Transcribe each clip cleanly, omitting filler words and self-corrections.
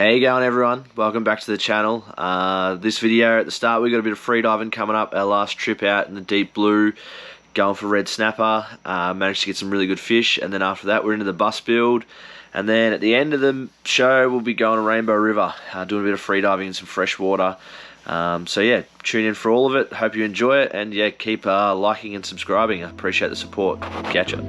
How you going, everyone? Welcome back to the channel. This video at the start, we got a bit of free diving coming up. Our last trip out in the deep blue, going for red snapper. Managed to get some really good fish, and then after that we're into the bus build, and then at the end of the show we'll be going to Rainbow River, doing a bit of free diving in some fresh water. So yeah, tune in for all of it. Hope you enjoy it, and yeah, keep liking and subscribing. I appreciate the support. Catch ya.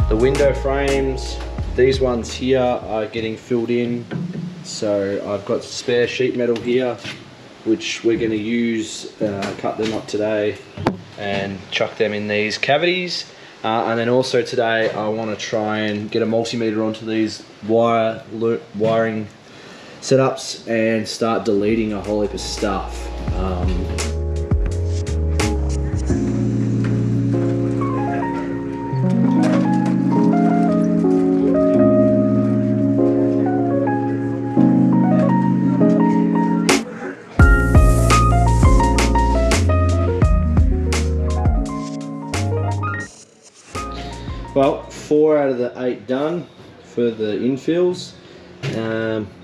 The window frames, these ones here are getting filled in, so I've got spare sheet metal here which we're going to use, cut them up today and chuck them in these cavities, and then also today I want to try and get a multimeter onto these wiring setups and start deleting a whole heap of stuff. Well, 4 out of the 8 done for the infills.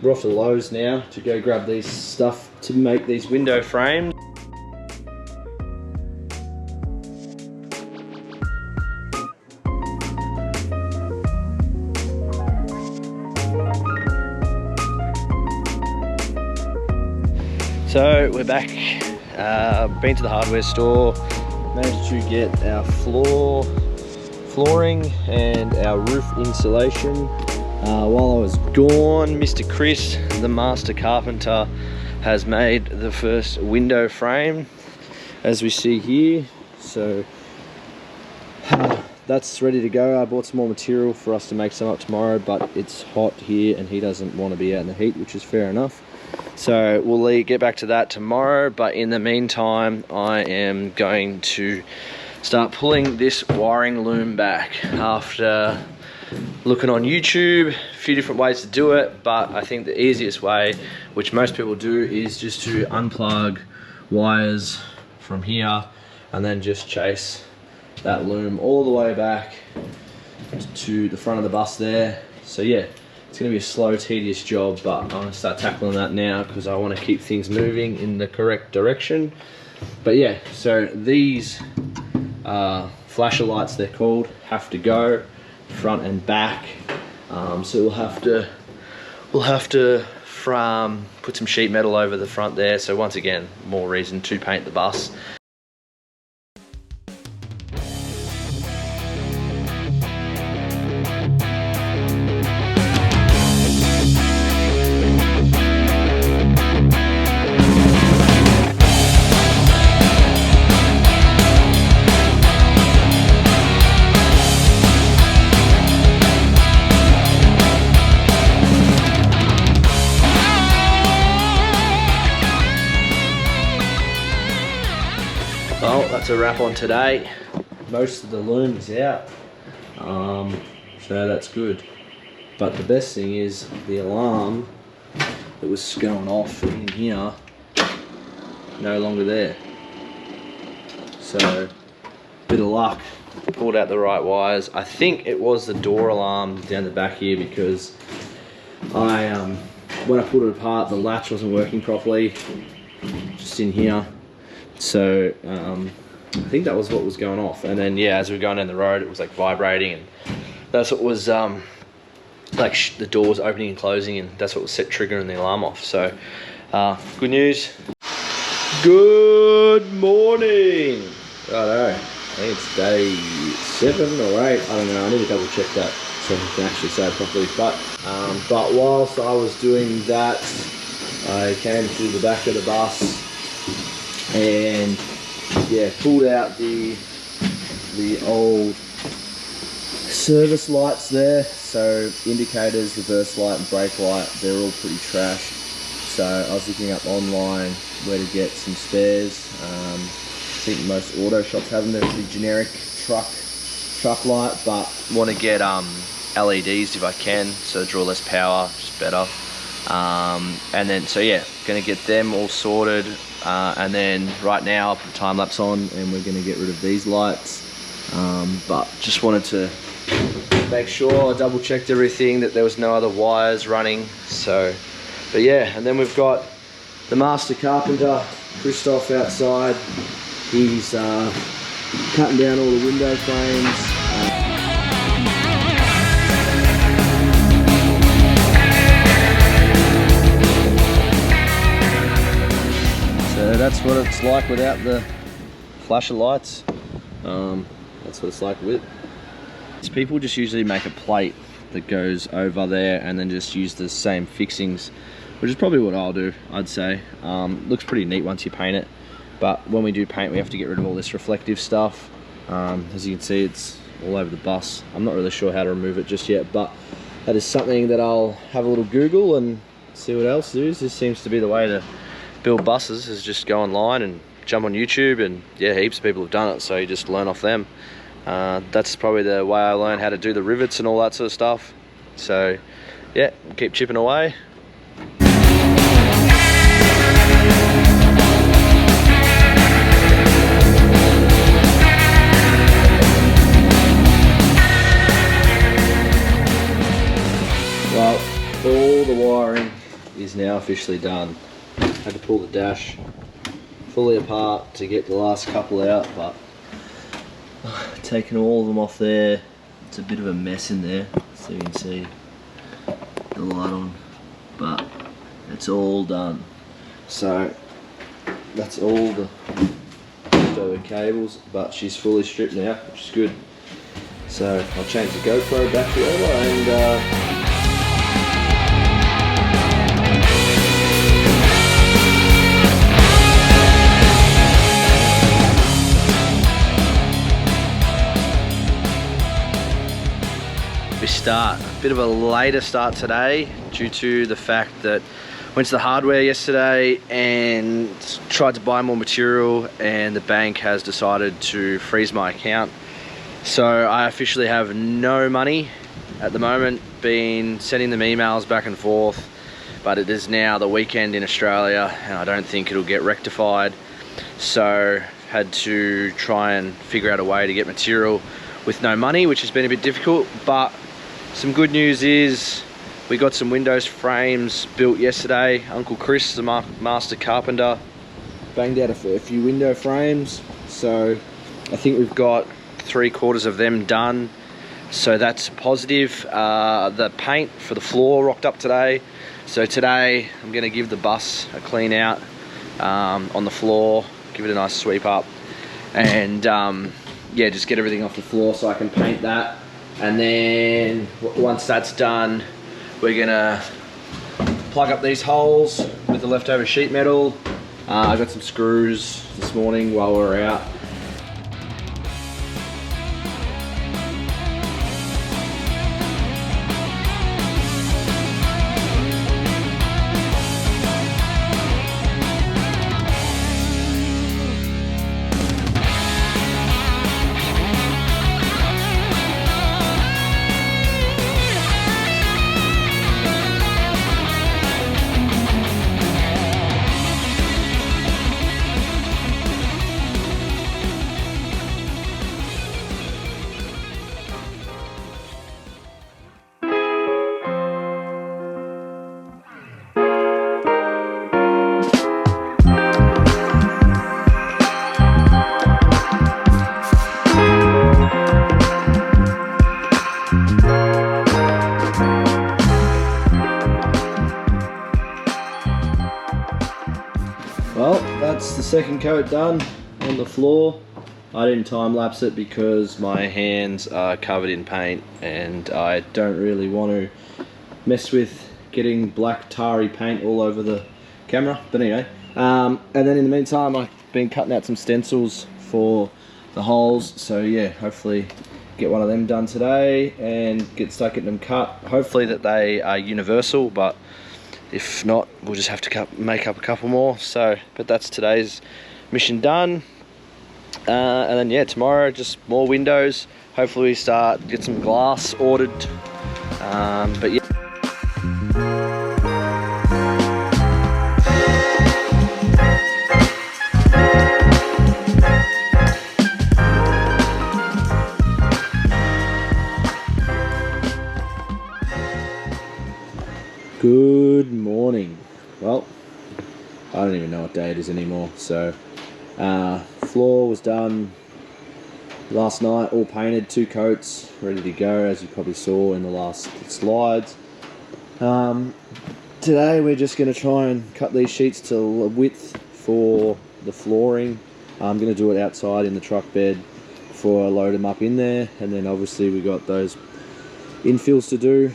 We're off to Lowe's now to go grab these stuff to make these window frames. So we're back, been to the hardware store, managed to get our flooring and our roof insulation. While I was gone, Mr. Chris, the master carpenter, has made the first window frame, as we see here. So that's ready to go. I bought some more material for us to make some up tomorrow, but it's hot here and he doesn't want to be out in the heat, which is fair enough. So we'll get back to that tomorrow, but in the meantime, I am going to start pulling this wiring loom back after looking on YouTube, a few different ways to do it, but I think the easiest way, which most people do, is just to unplug wires from here and then just chase that loom all the way back to the front of the bus there. So yeah, it's going to be a slow, tedious job, but I'm going to start tackling that now because I want to keep things moving in the correct direction. But yeah, so these flasher lights, they're called, have to go front and back. So we'll have to put some sheet metal over the front there. So once again, more reason to paint the bus. Well, that's a wrap on today. Most of the loom is out, so that's good. But the best thing is the alarm that was going off in here, no longer there. So, bit of luck, pulled out the right wires. I think it was the door alarm down the back here because when I pulled it apart, the latch wasn't working properly, just in here. So I think that was what was going off, and then yeah, as we were going down the road, it was like vibrating, and that's what was like the doors opening and closing, and that's what was triggering the alarm off. So good news. Good morning. Righto, I think it's day 7 or 8. I don't know. I need to double check that so I can actually say it properly. But whilst I was doing that, I came to the back of the bus and yeah, pulled out the old service lights there. So indicators, reverse light and brake light, they're all pretty trashed. So I was looking up online where to get some spares. I think most auto shops have them. They're the generic truck light, but want to get LEDs if I can, so draw less power, just better. And then so yeah, gonna get them all sorted. And then right now I'll put a time lapse on and we're going to get rid of these lights, but just wanted to make sure I double checked everything, that there was no other wires running. So but yeah, and then we've got the master carpenter Christoph outside. He's cutting down all the window frames. So that's what it's like without the flasher lights. That's what it's like with. People just usually make a plate that goes over there and then just use the same fixings, which is probably what I'll do, I'd say. Looks pretty neat once you paint it, but when we do paint, we have to get rid of all this reflective stuff. As you can see, it's all over the bus. I'm not really sure how to remove it just yet, but that is something that I'll have a little Google and see what else there is. This seems to be the way to build buses, is just go online and jump on YouTube, and yeah, heaps of people have done it, so you just learn off them. That's probably the way I learned how to do the rivets and all that sort of stuff. So yeah, keep chipping away. Well, all the wiring is now officially done. Had to pull the dash fully apart to get the last couple out, but taking all of them off there, it's a bit of a mess in there, so you can see the light on, but it's all done. So that's all the leftover cables, but she's fully stripped now, which is good. So I'll change the GoPro battery over and we start. A bit of a later start today due to the fact that I went to the hardware yesterday and tried to buy more material, and the bank has decided to freeze my account. So I officially have no money at the moment. Been sending them emails back and forth, but it is now the weekend in Australia and I don't think it'll get rectified. So had to try and figure out a way to get material with no money, which has been a bit difficult. But some good news is we got some windows frames built yesterday. Uncle Chris, the master carpenter, banged out a few window frames. So I think we've got 3/4 of them done. So that's positive. The paint for the floor rocked up today. So today I'm gonna give the bus a clean out on the floor, give it a nice sweep up, and yeah, just get everything off the floor so I can paint that. And then once that's done, we're gonna plug up these holes with the leftover sheet metal. I got some screws this morning while we were out. Well, that's the second coat done on the floor. I didn't time lapse it because my hands are covered in paint and I don't really want to mess with getting black tarry paint all over the camera. But anyway, and then in the meantime I've been cutting out some stencils for the holes. So yeah, hopefully get one of them done today and start getting them cut. Hopefully that they are universal, but if not, we'll just have to make up a couple more. So, but that's today's mission done. And then yeah, tomorrow just more windows. Hopefully we get some glass ordered. But yeah. Good morning. Well, I don't even know what day it is anymore. So floor was done last night, all painted, 2 coats, ready to go, as you probably saw in the last slides. Today we're just going to try and cut these sheets to width for the flooring. I'm going to do it outside in the truck bed before I load them up in there, and then obviously we got those infills to do.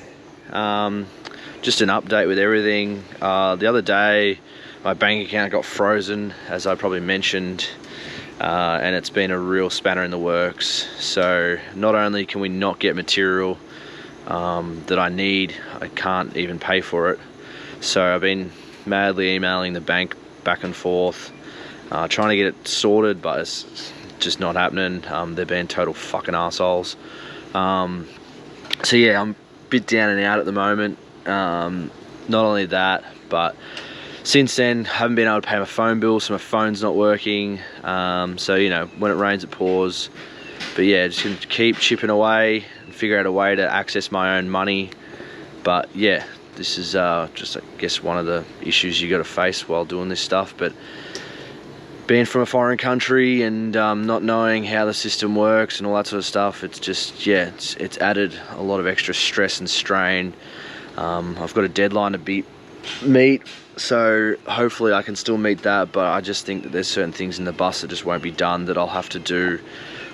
Just an update with everything. The other day my bank account got frozen, as I probably mentioned, and it's been a real spanner in the works. So not only can we not get material that I need, I can't even pay for it. So I've been madly emailing the bank back and forth, trying to get it sorted, but it's just not happening. They're being total fucking assholes. So yeah, I'm a bit down and out at the moment. Not only that, but since then haven't been able to pay my phone bill, so my phone's not working. So you know, when it rains it pours. But yeah, just gonna keep chipping away and figure out a way to access my own money. But yeah, this is just I guess one of the issues you got to face while doing this stuff. But being from a foreign country and not knowing how the system works and all that sort of stuff, it's just, yeah, it's added a lot of extra stress and strain. I've got a deadline to beat meet, so hopefully I can still meet that, but I just think that there's certain things in the bus that just won't be done that I'll have to do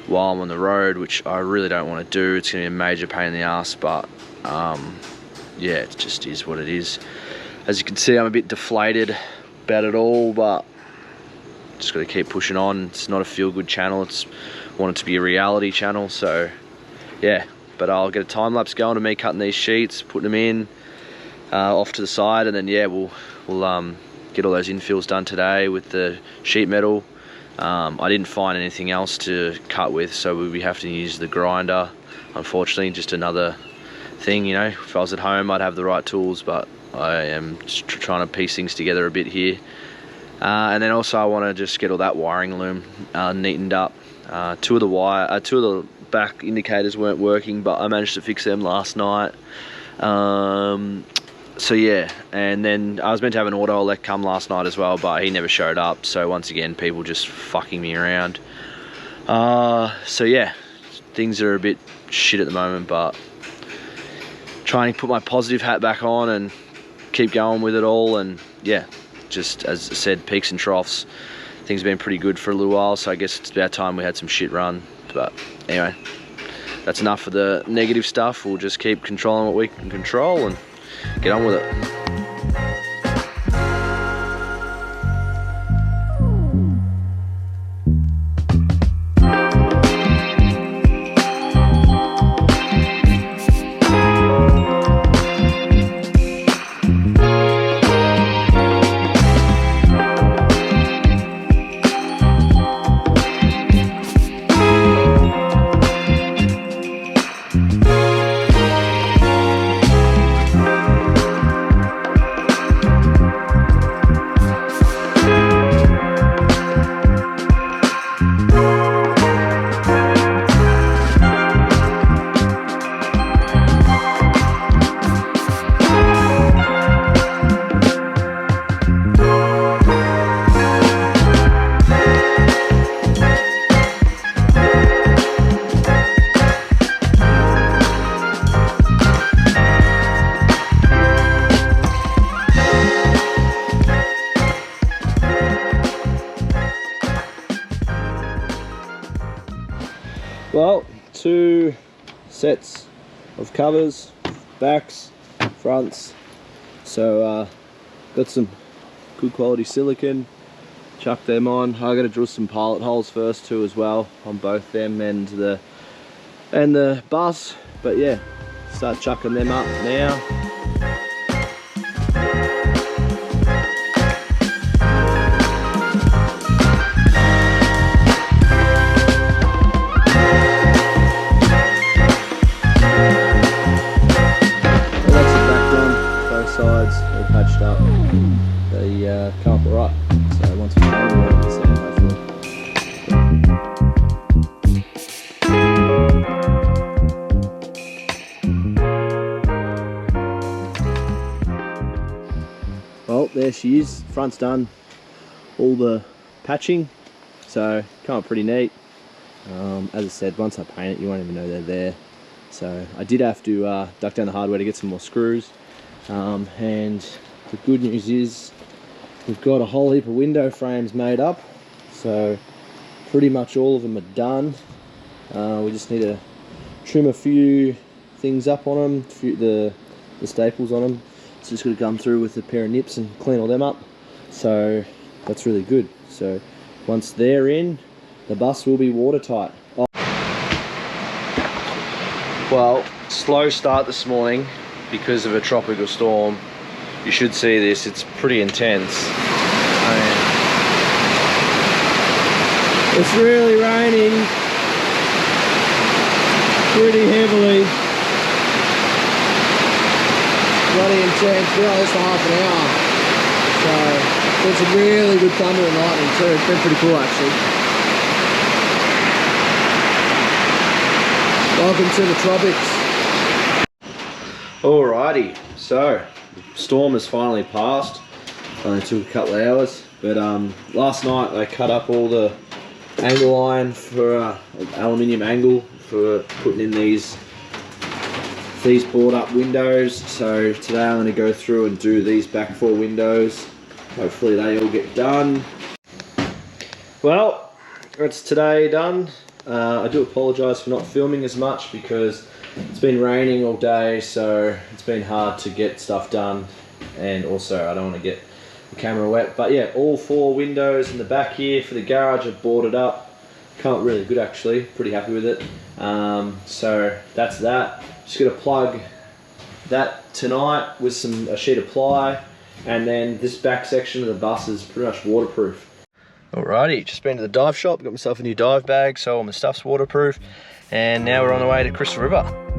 while I'm on the road, which I really don't want to do. It's going to be a major pain in the ass, but yeah, it just is what it is. As you can see, I'm a bit deflated about it all, but just got to keep pushing on. It's not a feel-good channel, it's wanted to be a reality channel, so yeah. But I'll get a time lapse going of me cutting these sheets, putting them in off to the side, and then yeah, we'll get all those infills done today with the sheet metal. I didn't find anything else to cut with, so we'll be having to use the grinder, unfortunately. Just another thing, you know. If I was at home I'd have the right tools, but I am just trying to piece things together a bit here. And then also I want to just get all that wiring loom neatened up. Two of the back indicators weren't working, but I managed to fix them last night. So yeah, and then I was meant to have an auto elect come last night as well, but he never showed up. So once again, people just fucking me around. So yeah, things are a bit shit at the moment, but trying to put my positive hat back on and keep going with it all. And yeah, just as I said, peaks and troughs. Things have been pretty good for a little while, so I guess it's about time we had some shit run. But anyway, that's enough of the negative stuff. We'll just keep controlling what we can control and get on with it. Well, 2 sets of covers, backs, fronts. So got some good quality silicon, chuck them on. I got to drill some pilot holes first too as well on both them and the bus. But yeah, start chucking them up now. Patched up, they come up alright. So once we're done, we'll see them hopefully. Well, there she is. Front's done. All the patching, so come up pretty neat. As I said, once I paint it, you won't even know they're there. So I did have to duck down the hardware to get some more screws. And the good news is we've got a whole heap of window frames made up, so pretty much all of them are done. We just need to trim a few things up on them, the staples on them. So just got to come through with a pair of nips and clean all them up. So that's really good. So once they're in, the bus will be watertight. Oh. Well, slow start this morning because of a tropical storm. You should see this, it's pretty intense. It's really raining pretty heavily. Bloody intense, been like this for half an hour. So it's a really good thunder and lightning too. It's been pretty cool actually. Welcome to the tropics. Alrighty, so the storm has finally passed. Only took a couple of hours, but last night I cut up all the angle iron for aluminium angle for putting in these these board up windows. So today I'm going to go through and do these back 4 windows. Hopefully they all get done. Well, that's today done. I do apologise for not filming as much because it's been raining all day, so it's been hard to get stuff done, and also I don't want to get the camera wet. But yeah, all 4 windows in the back here for the garage are boarded up. Come up really good actually, pretty happy with it. So that's that. Just going to plug that tonight with a sheet of ply, and then this back section of the bus is pretty much waterproof. Alrighty, just been to the dive shop, got myself a new dive bag, so all my stuff's waterproof, and now we're on the way to Crystal River.